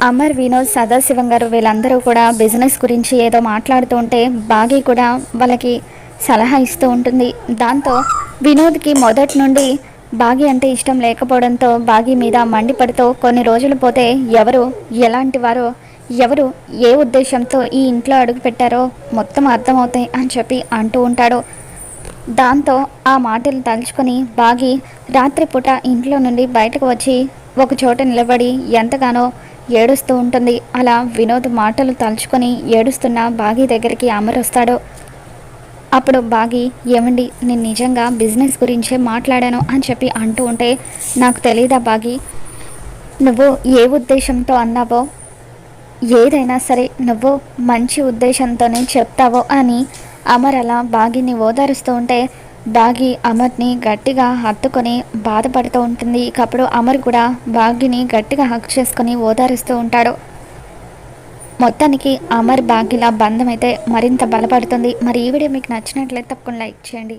అమర్, వినోద్, సదాశివం గారు వీళ్ళందరూ కూడా బిజినెస్ గురించి ఏదో మాట్లాడుతూ ఉంటే బాగి కూడా వాళ్ళకి సలహా ఇస్తూ ఉంటుంది. దాంతో వినోద్కి మొదటి నుండి బాగి అంటే ఇష్టం లేకపోవడంతో బాగి మీద మండిపడుతూ కొన్ని రోజులు పోతే ఎవరు ఎలాంటి వారో, ఎవరు ఏ ఉద్దేశంతో ఈ ఇంట్లో అడుగు పెట్టారో మొత్తం అర్థమవుతాయి అని చెప్పి అంటూ ఉంటాడు. దాంతో ఆ మాటలు తలుచుకొని బాగి రాత్రిపూట ఇంట్లో నుండి బయటకు వచ్చి ఒక చోట నిలబడి ఎంతగానో ఏడుస్తూ ఉంటుంది. అలా వినోద్ మాటలు తలుచుకొని ఏడుస్తున్న బాగి దగ్గరికి అమర్ వస్తాడు. అప్పుడు బాగి, ఏమండి, నేను నిజంగా బిజినెస్ గురించే మాట్లాడాను అని చెప్పి అంటూ ఉంటే, నాకు తెలీదా బాగి, నువ్వు ఏ ఉద్దేశంతో అన్నావో, ఏదైనా సరే నువ్వు మంచి ఉద్దేశంతోనే చెప్తావో అని అమర్ అలా బాగిని ఓదారుస్తూ ఉంటే బాగి అమర్ని గట్టిగా హత్తుకొని బాధపడుతూ ఉంటుంది. ఇకప్పుడు అమర్ కూడా బాగిని గట్టిగా హక్ చేసుకొని ఓదారుస్తూ ఉంటాడు. మొత్తానికి అమర్ బాగిల బంధం అయితే మరింత బలపడుతుంది. మరి ఈ వీడియో మీకు నచ్చినట్లయితే తప్పకుండా లైక్ చేయండి.